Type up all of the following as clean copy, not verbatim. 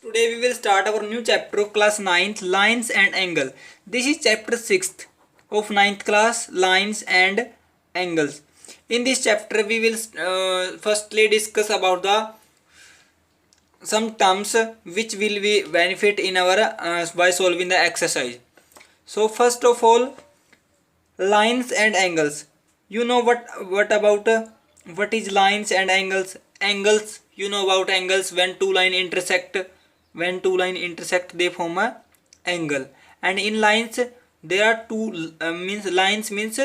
Today we will start our new chapter of class 9th, lines and angle. This is chapter 6th of 9th class, lines and angles. In this chapter we will firstly discuss about the some terms which will be benefit in our by solving the exercise. So first of all, lines and angles. You know what about what is lines and angles? Angles, you know about angles. When two line intersect they form a angle. And in lines there are two means lines means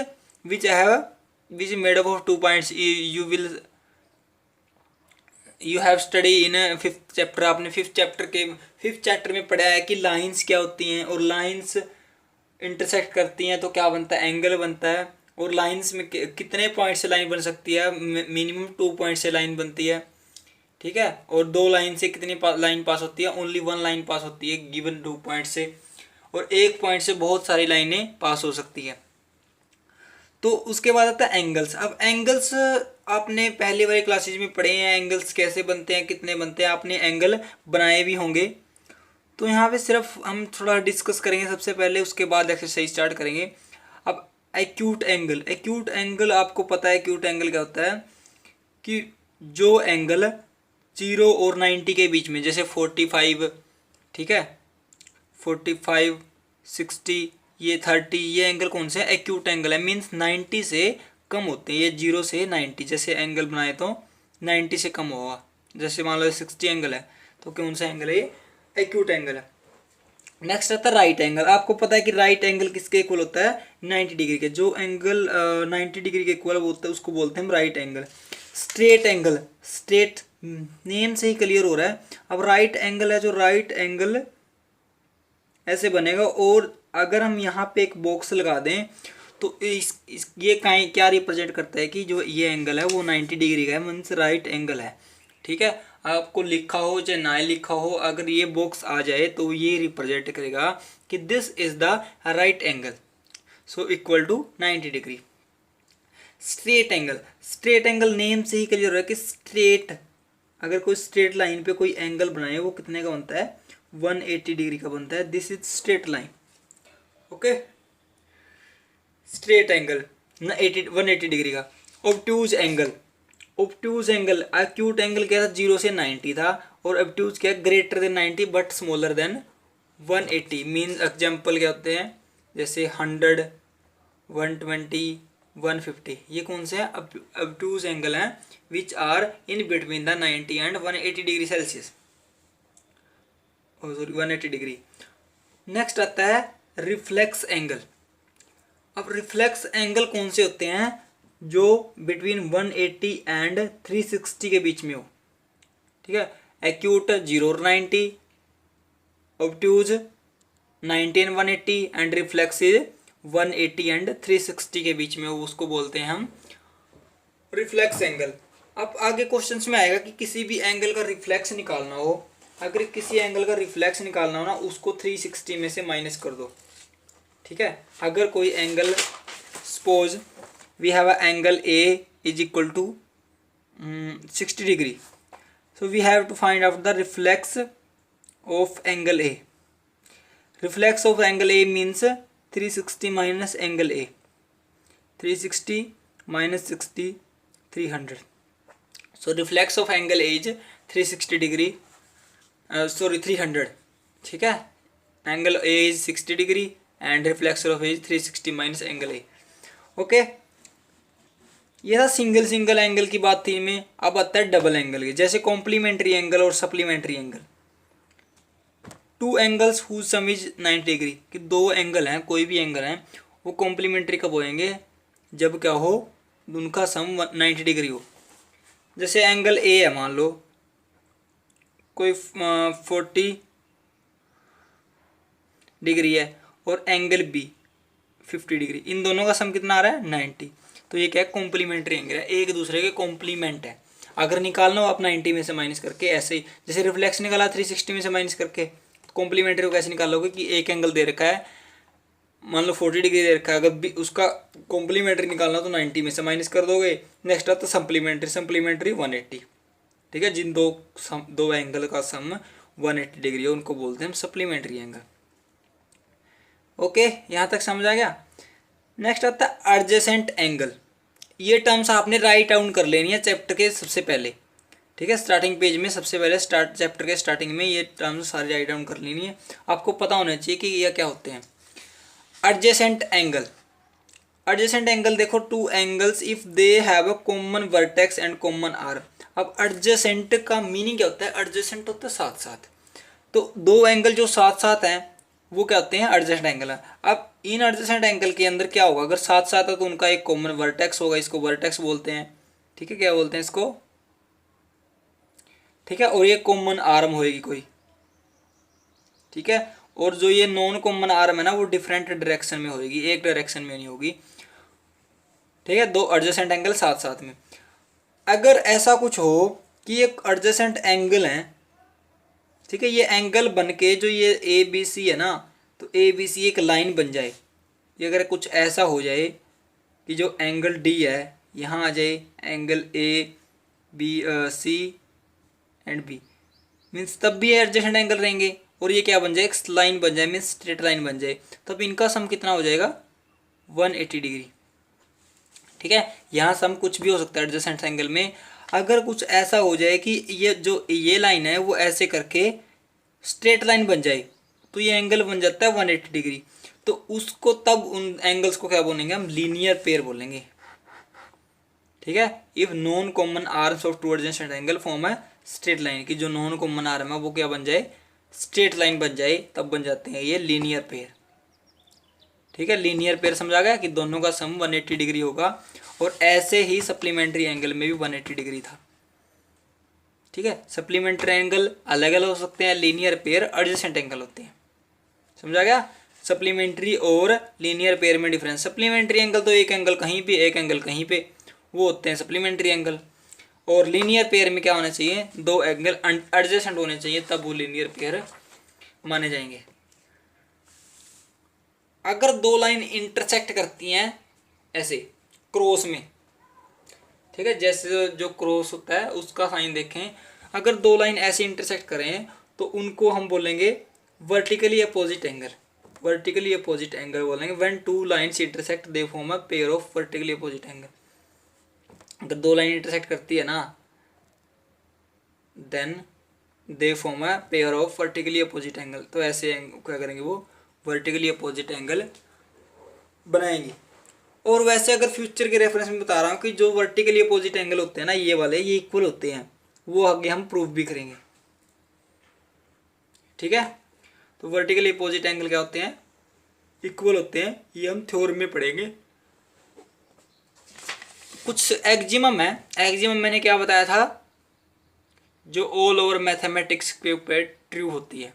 which which is made up of 2 points. You have study in fifth chapter. आपने fifth chapter में पढ़ा है कि lines क्या होती हैं और lines intersect करती हैं तो क्या बनता है, एंगल बनता है. और लाइंस में कितने पॉइंट से लाइन बन सकती है? मिनिमम 2 पॉइंट से लाइन बनती है, ठीक है. और 2 लाइन से कितनी लाइन पास होती है? ओनली 1 लाइन पास होती है गिवन 2 पॉइंट से. और 1 पॉइंट से बहुत सारी लाइनें पास हो सकती है. तो उसके बाद आता है एंगल्स. अब एंगल्स आपने पहले वाली क्लासेज में पढ़े हैं, एंगल्स कैसे बनते हैं, कितने बनते हैं, आपने एंगल बनाए भी होंगे. तो यहाँ पे सिर्फ हम थोड़ा डिस्कस करेंगे सबसे पहले, उसके बाद एक्सरसाइज स्टार्ट करेंगे. अब एक्यूट एंगल आपको पता है एक्यूट एंगल क्या होता है कि जो एंगल 0 और 90 के बीच में, जैसे 45, ठीक है, 45, 60, ये 30, ये एंगल कौन से है? एक्यूट एंगल है. मीन्स 90 से कम होते हैं ये. 0 से 90 जैसे एंगल बनाए तो 90 से कम होगा. जैसे मान लो 60 एंगल है तो कौन सा एंगल है? ये एक्यूट एंगल है. नेक्स्ट आता है राइट एंगल. आपको पता है कि राइट एंगल किसके इक्वल होता है? 90 डिग्री के. जो एंगल 90 डिग्री के इक्वल होता है उसको बोलते हैं हम right angle. Straight angle, straight name से ही क्लियर हो रहा है. अब राइट एंगल है, जो राइट एंगल ऐसे बनेगा. और अगर हम यहाँ पे एक बॉक्स लगा दें तो ये क्या रिप्रेजेंट करता है कि जो ये एंगल है वो 90 डिग्री का है, मीन्स राइट एंगल है, ठीक है. आपको लिखा हो चाहे ना लिखा हो, अगर ये बॉक्स आ जाए तो ये रिप्रेजेंट करेगा कि this is the right angle, so equal to 90 degree. Straight angle name से ही क्लियर है कि स्ट्रेट, अगर कोई स्ट्रेट लाइन पे कोई एंगल बनाए वो कितने का बनता है? 180 डिग्री का बनता है. This is straight line. Okay, straight angle 180 degree का. ऑब्ट्यूज एंगल एक्यूट एंगल क्या था? 0 से 90 था. और ऑब्ट्यूज क्या? Greater than 90 but smaller than 180. Means example क्या होते हैं? जैसे 100, 120, 150. ये कौन से हैं? ऑब्ट्यूज एंगल हैं which are in between the 90 and 180 degree Celsius. Sorry 180 degree. Next आता है रिफ्लेक्स एंगल. अब रिफ्लेक्स एंगल कौन से होते हैं? जो बिटवीन 180 एंड 360 के बीच में हो, ठीक है. एक्यूट 0 और 90, obtuse 90 and 180 and reflex is 180 and 360 के बीच में हो, उसको बोलते हैं हम रिफ्लेक्स एंगल. अब आगे क्वेश्चंस में आएगा कि किसी भी एंगल का रिफ्लेक्स निकालना हो, अगर किसी एंगल का रिफ्लेक्स निकालना हो ना, उसको 360 में से माइनस कर दो, ठीक है. अगर कोई angle, suppose we have a angle A is equal to 60 degree, so we have to find out the reflex of angle A. Reflex of angle A means 360 minus angle A. 360 minus 60, 300. So reflex of angle A is 360 degree, sorry 300, ठीक है. Angle A is 60 degree and reflection of as 360 minus angle A. Okay, ये था single angle की बात थी में. अब आता है डबल एंगल की. जैसे कॉम्प्लीमेंट्री एंगल और supplementary angle. 2 angles whose sum is 90 degree, कि 2 एंगल हैं, कोई भी एंगल हैं, वो कॉम्प्लीमेंट्री कब होएंगे? जब क्या हो? उनका सम 90 डिग्री हो. जैसे एंगल ए है, मान लो कोई 40 डिग्री है और एंगल बी 50 डिग्री. इन दोनों का सम कितना आ रहा है? 90. तो ये क्या है? कॉम्प्लीमेंट्री एंगल है, एक दूसरे के कॉम्प्लीमेंट है. अगर निकालना हो आप 90 में से माइनस करके, ऐसे ही जैसे रिफ्लेक्स निकाला 360 में से माइनस करके, कॉम्प्लीमेंट्री को कैसे निकालोगे कि एक एंगल दे रखा है, मान लो 40 डिग्री दे रखा है, अगर उसका कॉम्प्लीमेंट्री निकालना तो 90 में से माइनस कर दोगे. नेक्स्ट आता है सप्लीमेंट्री 180, ठीक है. जिन दो एंगल का सम 180 डिग्री है, उनको बोलते हैं हम सप्लीमेंट्री एंगल। ओके, यहाँ तक समझ आ गया। नेक्स्ट आता है एडजेसेंट एंगल। ये टर्म्स आपने राइट डाउन कर लेनी है चैप्टर के सबसे पहले, ठीक है। स्टार्टिंग पेज में सबसे पहले चैप्टर के स्टार्टिंग में ये टर्म्स सारी राइट डाउन कर लेनी है, आपको पता होना चाहिए कि ये क्या होते हैं। एडजेसेंट एंगल, एडजेसेंट एंगल देखो, two angles if they have a common vertex and common arm. अब एडजेसेंट का मीनिंग क्या होता है? एडजेसेंट होता है साथ साथ, तो दो एंगल जो साथ साथ हैं वो क्या होते हैं? एडजेसेंट एंगल है। अब इन एडजेसेंट एंगल के अंदर क्या होगा? अगर साथ साथ है तो उनका एक कॉमन वर्टेक्स होगा, इसको वर्टेक्स बोलते हैं, ठीक है। क्या बोलते हैं इसको? ठीक है। और ये कॉमन आर्म होएगी कोई, ठीक है। और जो ये नॉन कॉमन आर्म है ना, वो डिफरेंट डायरेक्शन में होगी, एक डायरेक्शन में नहीं होगी, ठीक है। दो एडजेसेंट एंगल साथ साथ में। अगर ऐसा कुछ हो कि एक एडजेसेंट एंगल है, ठीक है, ये एंगल बन के जो ये ए बी सी है ना, तो ए बी सी एक लाइन बन जाए। ये अगर कुछ ऐसा हो जाए कि जो एंगल डी है यहाँ आ जाए, angle A B C and B, means तब भी एडजेसेंट एंगल रहेंगे, और ये क्या बन जाए? एक लाइन बन जाए, मीन्स स्ट्रेट लाइन बन जाए, तब इनका सम कितना हो जाएगा? 180 डिग्री, ठीक है। यहाँ सम कुछ भी हो सकता है एडजेसेंट एंगल में। अगर कुछ ऐसा हो जाए कि ये जो ये लाइन है वो ऐसे करके स्ट्रेट लाइन बन जाए, तो ये एंगल बन जाता है 180 डिग्री। तो उसको तब उन एंगल्स को क्या बोलेंगे? हम लीनियर पेयर बोलेंगे, ठीक है। If non common arms of two adjacent angle form है स्ट्रेट लाइन, की जो नॉन कॉमन आर्म है वो क्या बन जाए? स्ट्रेट लाइन बन जाए, तब बन जाते हैं ये लीनियर पेयर, ठीक है। लीनियर पेयर समझा गया कि दोनों का सम 180 डिग्री होगा, और ऐसे ही सप्लीमेंट्री एंगल में भी 180 डिग्री था, ठीक है। सप्लीमेंट्री एंगल अलग अलग हो सकते हैं, लीनियर पेयर एडजेसेंट एंगल होते हैं, समझा गया। सप्लीमेंट्री और लीनियर पेयर में डिफरेंस, सप्लीमेंट्री एंगल तो एक एंगल कहीं पे एक एंगल कहीं पे, वो होते हैं सप्लीमेंट्री एंगल। और लीनियर पेयर में क्या होना चाहिए? दो एंगल एडजेसेंट होने चाहिए, तब वो लीनियर पेयर माने जाएंगे। अगर दो लाइन इंटरसेक्ट करती हैं ऐसे क्रॉस में, ठीक है, जैसे जो क्रॉस होता है उसका साइन देखें, अगर दो लाइन ऐसे इंटरसेक्ट करें तो उनको हम बोलेंगे vertically opposite angle, vertically opposite angle बोलेंगे। When two lines intersect they form a pair of vertically opposite angle. अगर दो लाइन इंटरसेक्ट करती है ना, then they form a pair of vertically opposite angle, तो ऐसे क्या करेंगे? वो वर्टिकली अपोजिट एंगल बनाएंगे। और वैसे अगर फ्यूचर के रेफरेंस में बता रहा हूँ कि जो वर्टिकली अपोजिट एंगल होते हैं ना, ये वाले, ये इक्वल होते हैं, वो आगे हम प्रूव भी करेंगे, ठीक है। तो वर्टिकली अपोजिट एंगल क्या होते हैं? इक्वल होते हैं, ये हम थ्योरम में पढ़ेंगे। कुछ एक्जिमम है, एक्जिमम मैंने क्या बताया था? जो ऑल ओवर मैथमेटिक्स के ऊपर ट्रू होती है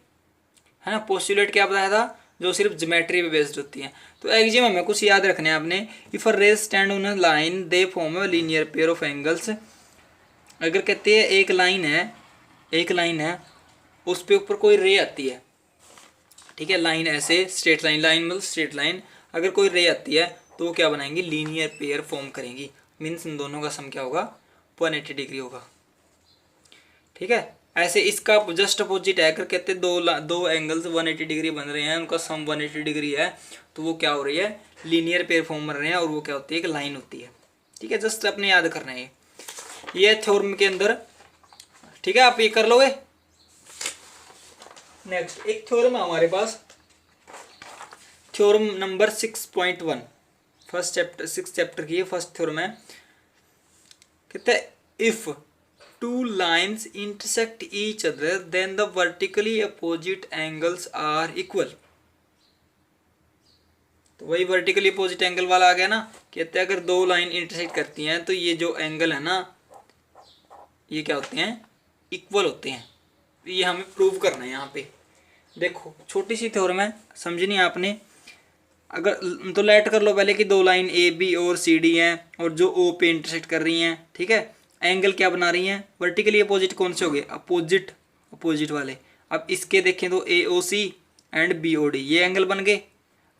ना। पोस्टुलेट क्या बताया था? जो सिर्फ ज्योमेट्री पे बेस्ड होती है। तो एक्जिमम में कुछ याद रखने हैं आपने। If a rays stand on a line they form a linear pair of angles. अगर कहते हैं एक लाइन है, एक लाइन है, उस पे ऊपर कोई रे आती है, ठीक है, लाइन ऐसे स्ट्रेट लाइन, लाइन मतलब स्ट्रेट लाइन, अगर कोई रे आती है तो वो क्या बनाएंगी? लीनियर पेयर फॉर्म करेंगी, मीन्स इन दोनों का सम क्या होगा? 180 डिग्री होगा, ठीक है। ऐसे इसका जस्ट अपोजिट है, अगर कहते हैं दो एंगल्स 180 डिग्री बन रहे हैं, उनका सम 180 डिग्री है, तो वो क्या हो रही है? लीनियर पेयर फॉर्म बन रहे हैं, और वो क्या होती है? एक लाइन होती है, ठीक है। जस्ट अपने याद करना है ये थ्योरम के अंदर, ठीक है, आप ये कर लोगे। नेक्स्ट एक थ्योरम है हमारे पास, theorem number 6.1, first chapter 6 chapter की फर्स्ट थ्योरम है। कहते हैं if two lines intersect each other then the vertically opposite angles are equal। तो वही वर्टिकली अपोजिट एंगल वाला आ गया ना। कहते हैं अगर दो लाइन इंटरसेक्ट करती हैं तो ये जो एंगल है ना, ये क्या होते हैं? इक्वल होते हैं। ये हमें प्रूव करना है। यहाँ पे देखो छोटी सी थ्योरम है, समझनी आपने। अगर तो लेट कर लो पहले कि दो लाइन ए बी और सी डी हैं, और जो ओ पे इंटरसेक्ट कर रही हैं, ठीक है, एंगल क्या बना रही हैं? वर्टिकली अपोजिट कौन से हो गए? अपोजिट, अपोजिट वाले। अब इसके देखें तो ए O C and B O D, ये एंगल बन गए,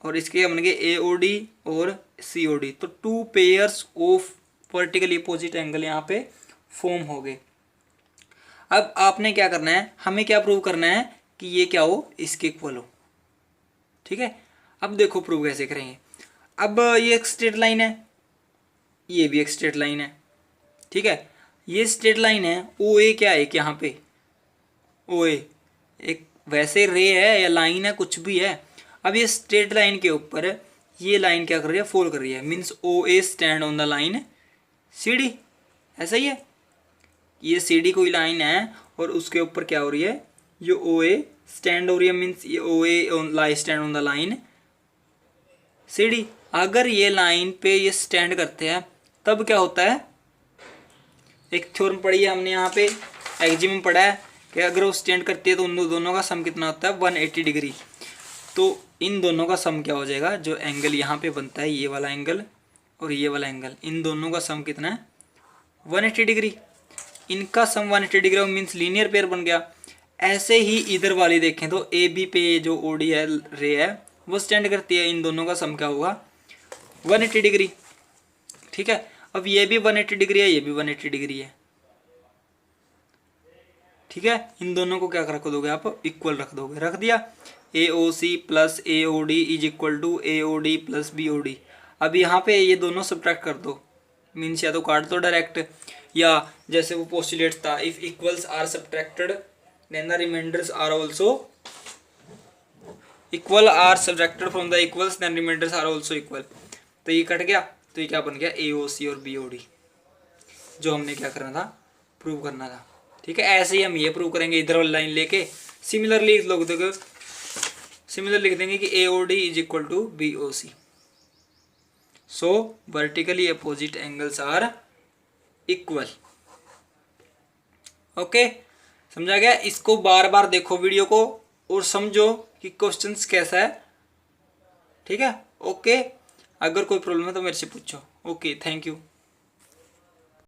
और इसके बन गए ए ओ डी और सी ओ डी। तो two pairs of vertically opposite angle यहाँ पे फॉर्म हो गए। अब आपने क्या करना है, हमें क्या प्रूव करना है कि ये क्या हो, इसके इक्वल हो। ठीक है, अब देखो प्रूव कैसे करेंगे। अब ये एक स्ट्रेट लाइन है, ये भी एक स्ट्रेट लाइन है। ठीक है, ये स्ट्रेट लाइन है, ओ ए क्या है एक यहाँ पे, ओ ए एक वैसे रे है या लाइन है, कुछ भी है। अब ये स्ट्रेट लाइन के ऊपर ये लाइन क्या कर रही है, फॉल कर रही है, means O A stand on the line C D. ऐसा ही है, ये सी डी कोई लाइन है और उसके ऊपर क्या हो रही है, ये ओ ए स्टैंड हो रही है, मीन्स ये O A lie stand on the line C D. अगर ये लाइन पे ये स्टैंड करते हैं तब क्या होता है, एक थ्योरम पढ़ी है हमने यहाँ पे, एक्जी में पढ़ा है कि अगर वो स्टैंड करती है तो उन दोनों का सम कितना होता है, 180 डिग्री। तो इन दोनों का सम क्या हो जाएगा, जो एंगल यहाँ पे बनता है ये वाला एंगल और ये वाला एंगल, इन दोनों का सम कितना है, 180 डिग्री। इनका सम 180 डिग्री मीन्स लीनियर पेयर बन गया। ऐसे ही इधर वाली देखें तो ए बी पे जो ओ डी है रे है वो स्टैंड करती है, इन दोनों का सम क्या होगा, 180 डिग्री। ठीक है, अब ये भी 180 डिग्री है, ये भी 180 डिग्री है। ठीक है, इन दोनों को क्या रख दोगे आप, इक्वल रख दोगे, रख दिया। A O C plus A O D is equal to A O D plus B O D. अब यहाँ पे ये दोनों सब्ट्रैक्ट कर दो, मीन्स या तो काट दो डायरेक्ट, या जैसे वो पोस्टुलेट था, if equals are subtracted then the remainders are also equal, are subtracted from the equals then remainders are also equal. तो ये कट गया, तो ये क्या बन गया, ए ओ सी और बी ओ डी, जो हमने क्या करना था, प्रूव करना था। ठीक है, ऐसे ही हम ये प्रूव करेंगे, इधर वाली लाइन लेके सिमिलरली लोग देखो, सिमिलर लिख देंगे कि A O D is equal to B O C. So vertically opposite angles are equal. Okay, समझा गया। इसको बार बार देखो वीडियो को और समझो कि क्वेश्चंस कैसा है। ठीक है, ओके, अगर कोई प्रॉब्लम है तो मेरे से पूछो। Okay, thank you.